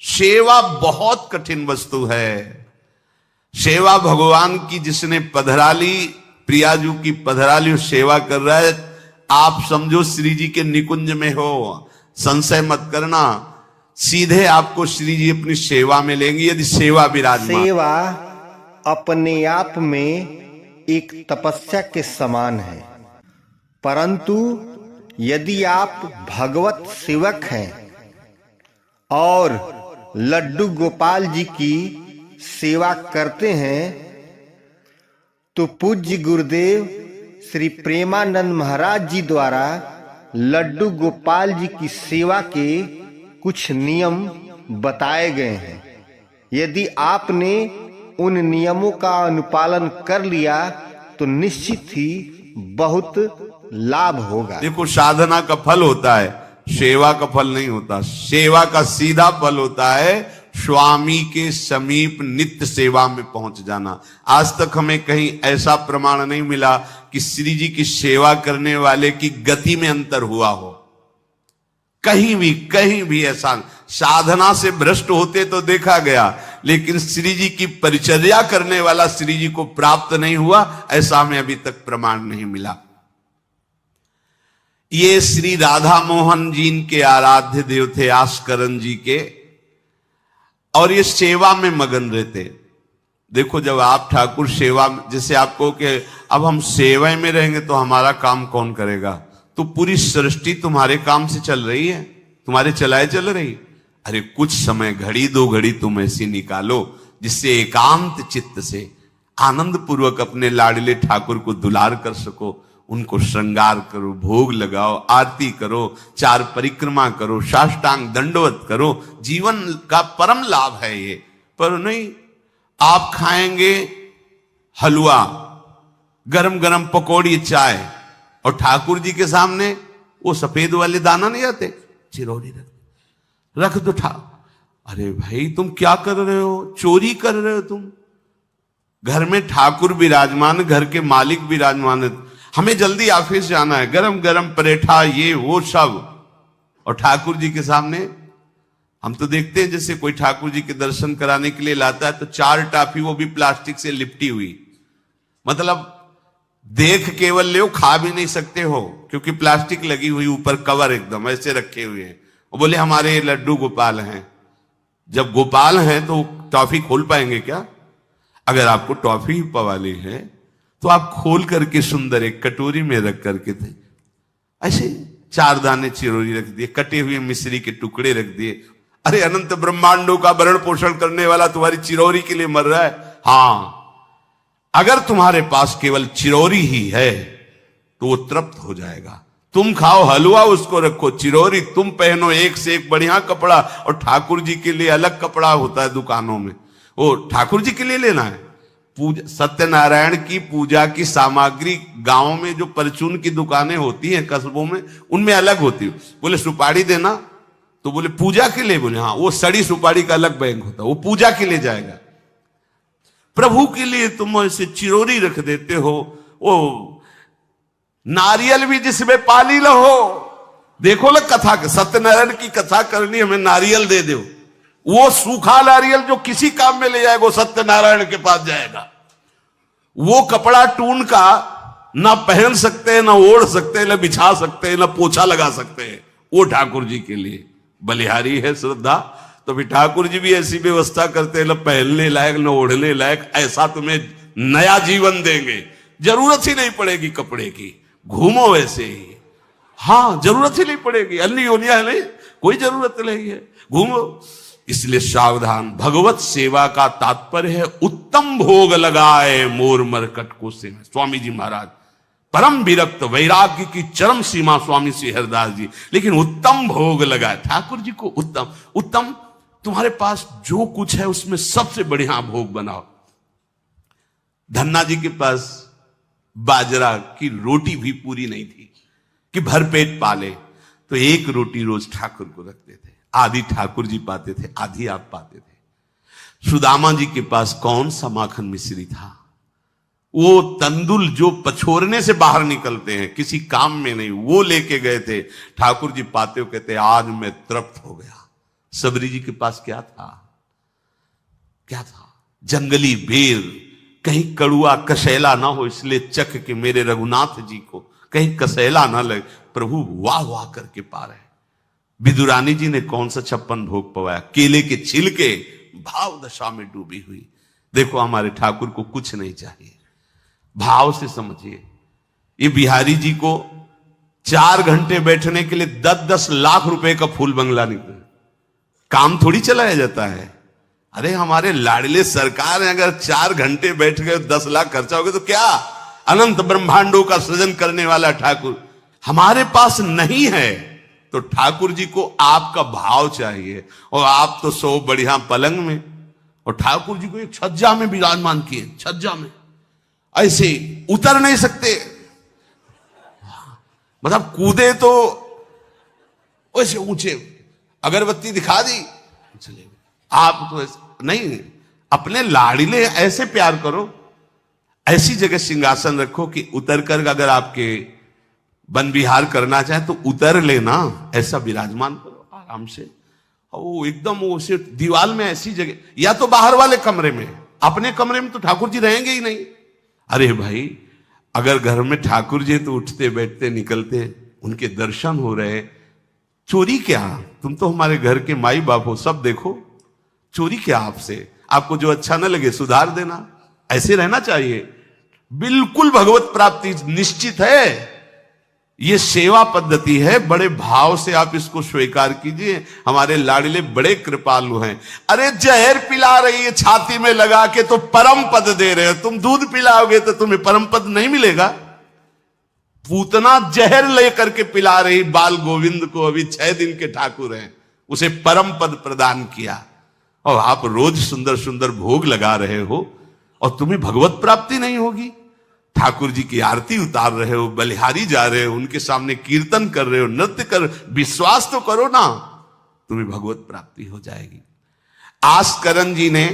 सेवा बहुत कठिन वस्तु है। सेवा भगवान की जिसने पधराली, प्रियाजू की पधराली सेवा कर रहा है, आप समझो श्री जी के निकुंज में हो, संशय मत करना, सीधे आपको श्री जी अपनी सेवा में लेंगे यदि सेवा विराजमान। सेवा अपने आप में एक तपस्या के समान है, परंतु यदि आप भगवत सेवक हैं और लड्डू गोपाल जी की सेवा करते हैं तो पूज्य गुरुदेव श्री प्रेमानंद महाराज जी द्वारा लड्डू गोपाल जी की सेवा के कुछ नियम बताए गए हैं। यदि आपने उन नियमों का अनुपालन कर लिया तो निश्चित ही बहुत लाभ होगा। देखो, साधना का फल होता है, सेवा का फल नहीं होता। सेवा का सीधा फल होता है स्वामी के समीप नित्य सेवा में पहुंच जाना। आज तक हमें कहीं ऐसा प्रमाण नहीं मिला कि श्री जी की सेवा करने वाले की गति में अंतर हुआ हो। कहीं भी ऐसा, साधना से भ्रष्ट होते तो देखा गया, लेकिन श्री जी की परिचर्या करने वाला श्री जी को प्राप्त नहीं हुआ, ऐसा हमें अभी तक प्रमाण नहीं मिला। ये श्री राधा मोहन जी के आराध्य देव थे, आस्करन जी के, और ये सेवा में मगन रहते। देखो, जब आप ठाकुर सेवा, जैसे आपको कि अब हम सेवा में रहेंगे तो हमारा काम कौन करेगा, तो पूरी सृष्टि तुम्हारे काम से चल रही है, तुम्हारे चलाए चल रही। अरे कुछ समय, घड़ी दो घड़ी तुम ऐसी निकालो जिससे एकांत चित्त से आनंद पूर्वक अपने लाडले ठाकुर को दुलार कर सको। उनको श्रृंगार करो, भोग लगाओ, आरती करो, 4 परिक्रमा करो, साष्टांग दंडवत करो। जीवन का परम लाभ है ये। पर नहीं, आप खाएंगे हलवा, गरम गरम पकौड़ी, चाय, और ठाकुर जी के सामने वो सफेद वाले दाना नहीं आते, चिरौरी रख दो अरे भाई, तुम क्या कर रहे हो? चोरी कर रहे हो तुम। घर में ठाकुर विराजमान, घर के मालिक विराजमान, हमें जल्दी ऑफिस जाना है, गरम गरम परेठा, ये वो सब, और ठाकुर जी के सामने हम तो देखते हैं जैसे कोई ठाकुर जी के दर्शन कराने के लिए लाता है तो 4 टाफी, वो भी प्लास्टिक से लिपटी हुई, मतलब देख केवल ले, खा भी नहीं सकते हो क्योंकि प्लास्टिक लगी हुई, ऊपर कवर एकदम ऐसे रखे हुए हैं। वो बोले हमारे लड्डू गोपाल हैं। जब गोपाल हैं तो टॉफी खोल पाएंगे क्या? अगर आपको टॉफी पवाली है तो आप खोल करके सुंदर एक कटोरी में रख करके थे, ऐसे 4 दाने चिरौरी रख दिए, कटे हुए मिश्री के टुकड़े रख दिए। अरे अनंत ब्रह्मांडों का भरण पोषण करने वाला तुम्हारी चिरौरी के लिए मर रहा है। हाँ, अगर तुम्हारे पास केवल चिरौरी ही है तो वो तृप्त हो जाएगा। तुम खाओ हलवा, उसको रखो, चिरौरी तुम पहनो, एक से एक बढ़िया कपड़ा, और ठाकुर जी के लिए अलग कपड़ा होता है दुकानों में, वो ठाकुर जी के लिए लेना है। पूजा, सत्यनारायण की पूजा की सामग्री गांव में जो परचून की दुकानें होती हैं कस्बों में, उनमें अलग होती है। बोले सुपारी देना, तो बोले पूजा के लिए, बोले हाँ, वो सड़ी सुपारी का अलग बैंक होता है, वो पूजा के लिए जाएगा। प्रभु के लिए तुम ऐसे चिरौरी रख देते हो। वो नारियल भी जिसमें पाली लो, देखो ना कथा, सत्यनारायण की कथा करनी, हमें नारियल दे दो। वो सूखा नारियल जो किसी काम में ले जाएगा, वो सत्यनारायण के पास जाएगा। वो कपड़ा टून का ना पहन सकते हैं, ना ओढ़ सकते हैं, ना बिछा सकते हैं, ना पोछा लगा सकते हैं, वो ठाकुर जी के लिए बलिहारी है श्रद्धा। तो भी ठाकुर जी भी ऐसी व्यवस्था करते हैं, ना पहनने लायक ना ओढ़ने लायक, ऐसा तुम्हें नया जीवन देंगे, जरूरत ही नहीं पड़ेगी कपड़े की, घूमो वैसे ही। हाँ, जरूरत ही नहीं पड़ेगी, अन्य योनिया है नहीं, कोई जरूरत नहीं है, घूमो। इसलिए सावधान। भगवत सेवा का तात्पर्य है उत्तम भोग लगाए मोर मरकट को से। स्वामी जी महाराज परम विरक्त, वैराग्य की चरम सीमा स्वामी श्री हरिदास जी, लेकिन उत्तम भोग लगाए ठाकुर जी को। उत्तम उत्तम, तुम्हारे पास जो कुछ है उसमें सबसे बढ़िया भोग बनाओ। धन्ना जी के पास बाजरा की रोटी भी पूरी नहीं थी कि भरपेट पाले, तो 1 रोटी रोज ठाकुर को रखते थे। आधी ठाकुर जी पाते थे, आधी आप पाते थे। सुदामा जी के पास कौन सा माखन मिश्री था? वो तंदुल जो पछोरने से बाहर निकलते हैं, किसी काम में नहीं, वो लेके गए थे। ठाकुर जी पाते हो कहते आज मैं तृप्त हो गया, सबरी जी के पास क्या था? क्या था? जंगली बेर, कहीं कड़ुआ कसेला ना हो इसलिए चख के मेरे रघुनाथ जी को कहीं कसेला ना लगे। प्रभु वाह वाह करके पा रहे। विदुरानी जी ने कौन सा 56 भोग पवाया? केले के छिलके भाव दशा में डूबी हुई। देखो हमारे ठाकुर को कुछ नहीं चाहिए, भाव से समझिए। ये बिहारी जी को 4 घंटे बैठने के लिए 10-10 लाख रुपए का फूल बंगला निकला, काम थोड़ी चलाया जाता है। अरे हमारे लाडले सरकार है, अगर 4 घंटे बैठ गए 10 लाख खर्चा हो गया तो क्या? अनंत ब्रह्मांडों का सृजन करने वाला ठाकुर हमारे पास नहीं है। तो ठाकुर जी को आपका भाव चाहिए। और आप तो सो बढ़िया पलंग में, और ठाकुर जी को एक छज्जा में विराजमान किए। छज्जा में ऐसे उतर नहीं सकते, मतलब कूदे तो वैसे ऊंचे, अगरबत्ती दिखा दी चले। आप तो नहीं, अपने लाड़िले ऐसे प्यार करो, ऐसी जगह सिंहासन रखो कि उतर कर अगर आपके वन विहार करना चाहे तो उतर लेना, ऐसा विराजमान करो आराम से। वो एकदम वो उसे दीवार में ऐसी जगह, या तो बाहर वाले कमरे में, अपने कमरे में तो ठाकुर जी रहेंगे ही नहीं। अरे भाई अगर घर में ठाकुर जी तो उठते बैठते निकलते, उनके दर्शन हो रहे, चोरी क्या? तुम तो हमारे घर के माई बाप हो, सब देखो, चोरी क्या आपसे? आपको जो अच्छा न लगे सुधार देना, ऐसे रहना चाहिए। बिल्कुल भगवत प्राप्ति निश्चित है। ये सेवा पद्धति है, बड़े भाव से आप इसको स्वीकार कीजिए। हमारे लाडले बड़े कृपालु हैं। अरे जहर पिला रही है छाती में लगा के तो परम पद दे रहे हो, तुम दूध पिलाओगे तो तुम्हें परम पद नहीं मिलेगा। पूतना जहर लेकर के पिला रही बाल गोविंद को, अभी 6 दिन के ठाकुर हैं, उसे परम पद प्रदान किया, और आप रोज सुंदर सुंदर भोग लगा रहे हो और तुम्हें भगवत प्राप्ति नहीं होगी। ठाकुर जी की आरती उतार रहे हो, बलिहारी जा रहे हो, उनके सामने कीर्तन कर रहे हो, नृत्य कर, विश्वास तो करो ना, तुम्हें भगवत प्राप्ति हो जाएगी। आस्करन जी ने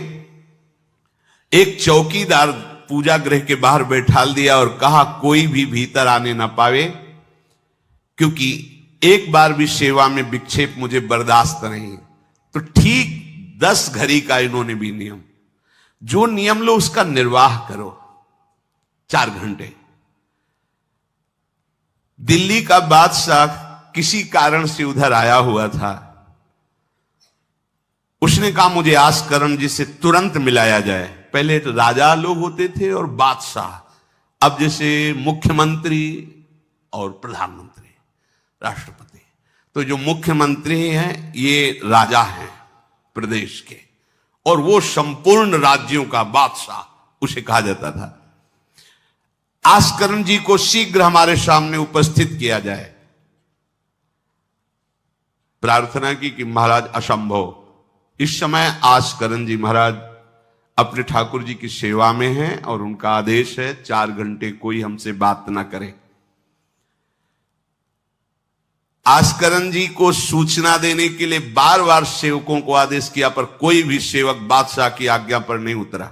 एक चौकीदार पूजा गृह के बाहर बैठाल दिया और कहा कोई भी भीतर आने ना पावे, क्योंकि एक बार भी सेवा में विक्षेप मुझे बर्दाश्त नहीं। तो ठीक 10 घड़ी का इन्होंने भी नियम, जो नियम लो उसका निर्वाह करो। 4 घंटे। दिल्ली का बादशाह किसी कारण से उधर आया हुआ था, उसने कहा मुझे आस्करण जी से तुरंत मिलाया जाए। पहले तो राजा लोग होते थे और बादशाह, अब जैसे मुख्यमंत्री और प्रधानमंत्री, राष्ट्रपति। तो जो मुख्यमंत्री हैं ये राजा हैं प्रदेश के, और वो संपूर्ण राज्यों का बादशाह उसे कहा जाता था। आस्करण जी को शीघ्र हमारे सामने उपस्थित किया जाए। प्रार्थना की कि महाराज असंभव, इस समय आस्करण जी महाराज अपने ठाकुर जी की सेवा में हैं और उनका आदेश है 4 घंटे कोई हमसे बात ना करे। आस्करण जी को सूचना देने के लिए बार बार सेवकों को आदेश किया, पर कोई भी सेवक बादशाह की आज्ञा पर नहीं उतरा।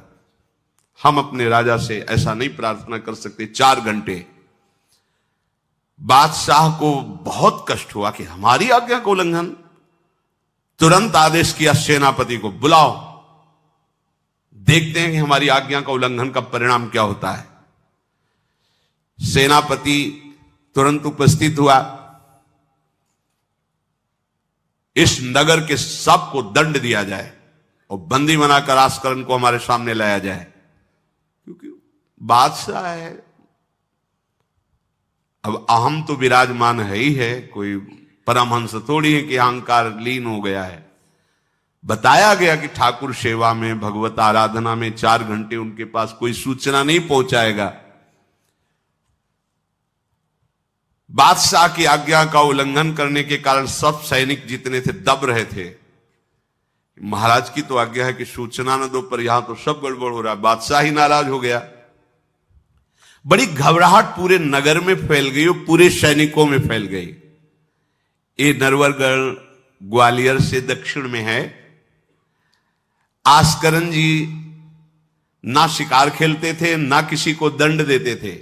हम अपने राजा से ऐसा नहीं प्रार्थना कर सकते। 4 घंटे। बादशाह को बहुत कष्ट हुआ कि हमारी आज्ञा का उल्लंघन। तुरंत आदेश किया सेनापति को, बुलाओ, देखते हैं कि हमारी आज्ञा का उल्लंघन का परिणाम क्या होता है। सेनापति तुरंत उपस्थित हुआ। इस नगर के सबको दंड दिया जाए और बंदी बनाकर आस्करण को हमारे सामने लाया जाए, क्योंकि बादशाह है। अब अहम तो विराजमान है ही है, कोई परमहंस थोड़ी है कि अहंकार लीन हो गया है। बताया गया कि ठाकुर सेवा में, भगवत आराधना में 4 घंटे उनके पास कोई सूचना नहीं पहुंचाएगा। बादशाह की आज्ञा का उल्लंघन करने के कारण सब सैनिक जितने थे दब रहे थे। महाराज की तो आज्ञा है कि सूचना न दो, पर यहां तो सब गड़बड़ हो रहा है। बादशाह ही नाराज हो गया। बड़ी घबराहट पूरे नगर में फैल गई और पूरे सैनिकों में फैल गई। ये नरवरगढ़ ग्वालियर से दक्षिण में है। आस्करण जी ना शिकार खेलते थे, ना किसी को दंड देते थे,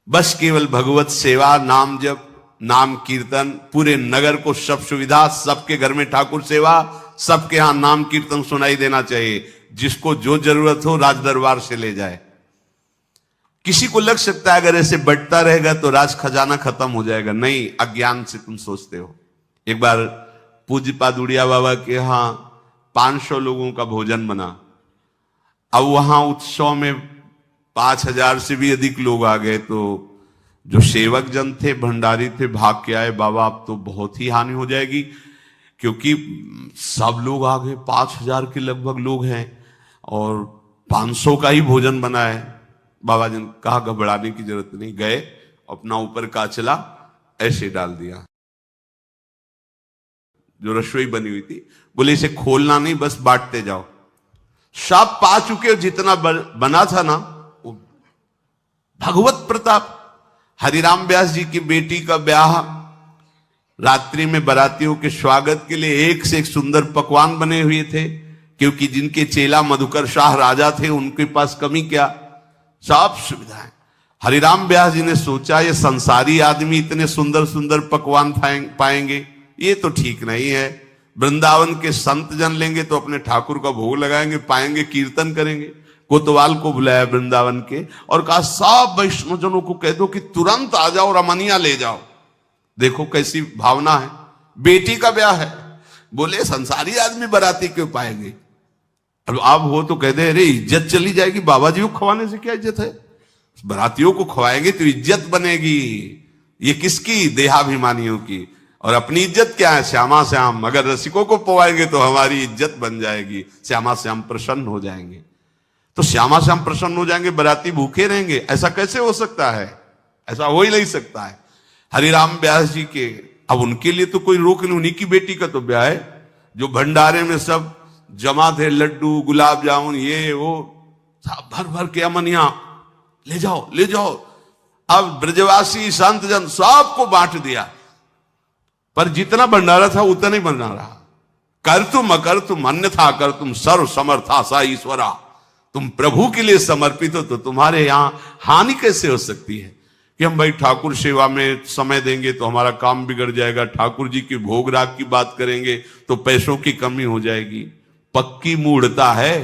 बस केवल भगवत सेवा, नाम जप, नाम कीर्तन, पूरे नगर को सब सुविधा, सबके घर में ठाकुर सेवा, सबके यहां नाम कीर्तन सुनाई देना चाहिए। जिसको जो जरूरत हो राज दरबार से ले जाए। किसी को लग सकता है अगर ऐसे बढ़ता रहेगा तो राज खजाना खत्म हो जाएगा। नहीं, अज्ञान से तुम सोचते हो। एक बार पूज्य पादुड़िया बाबा के यहां 500 लोगों का भोजन बना। अब वहां उत्सव में 5000 से भी अधिक लोग आ गए, तो जो सेवक जन थे, भंडारी थे, भाग के आए, बाबा अब तो बहुत ही हानि हो जाएगी, क्योंकि सब लोग आ गए, 5000 के लगभग लोग हैं और 500 का ही भोजन बना है। बाबा जी ने कहा घबराने की जरूरत नहीं। गए, अपना ऊपर का चला ऐसे डाल दिया जो रसोई बनी हुई थी, बोले इसे खोलना नहीं, बस बांटते जाओ। सब पा चुके, जितना बना था ना, वो भगवत प्रताप। हरिराम व्यास जी की बेटी का ब्याह, रात्रि में बारातियों के स्वागत के लिए एक से एक सुंदर पकवान बने हुए थे, क्योंकि जिनके चेला मधुकर शाह राजा थे उनके पास कमी क्या, सब सुविधाएं। हरिराम व्यास जी ने सोचा ये संसारी आदमी इतने सुंदर सुंदर पकवान पाएंगे, ये तो ठीक नहीं है। वृंदावन के संत जन लेंगे तो अपने ठाकुर का भोग लगाएंगे, पाएंगे, कीर्तन करेंगे। कोतवाल को बुलाया वृंदावन के और कहा सब वैष्णवजनों को कह दो कि तुरंत आ जाओ, रमनिया ले जाओ। देखो कैसी भावना है, बेटी का ब्याह है। बोले संसारी आदमी बाराती क्यों पाएंगे, अब आप हो तो कह दे अरे इज्जत चली जाएगी, बाबा जी को खवाने से क्या इज्जत है, बारातियों को खवाएंगे तो इज्जत बनेगी। ये किसकी, देहाभिमानियों की। और अपनी इज्जत क्या है, श्यामा श्याम। अगर रसिकों को पवाएंगे तो हमारी इज्जत बन जाएगी, श्यामा श्याम प्रसन्न हो जाएंगे। तो श्यामा श्याम प्रसन्न हो जाएंगे, बाराती भूखे रहेंगे, ऐसा कैसे हो सकता है, ऐसा हो ही नहीं सकता है। हरिराम व्यास जी के, अब उनके लिए तो कोई रोक नहीं, उन्हीं की बेटी का तो ब्याह है। जो भंडारे में सब जमा थे, लड्डू, गुलाब जामुन, ये वो सब भर भर के अमनिया, ले जाओ ले जाओ। अब ब्रजवासी संत जन सबको बांट दिया, पर जितना भंडारा था उतना ही बना रहा। कर तुम अकर तुम अन्यथा कर तुम सर्व समर्था सा ईश्वरा। तुम प्रभु के लिए समर्पित हो तो तुम्हारे यहां हानि कैसे हो सकती है कि हम भाई ठाकुर सेवा में समय देंगे तो हमारा काम बिगड़ जाएगा, ठाकुर जी की भोग राग की बात करेंगे तो पैसों की कमी हो जाएगी। पक्की मूढ़ता है,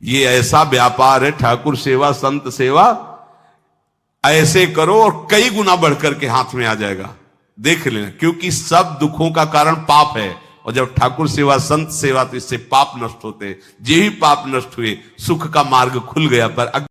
ये ऐसा व्यापार है ठाकुर सेवा, संत सेवा। ऐसे करो और कई गुना बढ़कर के हाथ में आ जाएगा, देख लेना। क्योंकि सब दुखों का कारण पाप है, और जब ठाकुर सेवा, संत सेवा, तो इससे पाप नष्ट होते हैं। जे ही पाप नष्ट हुए, सुख का मार्ग खुल गया। पर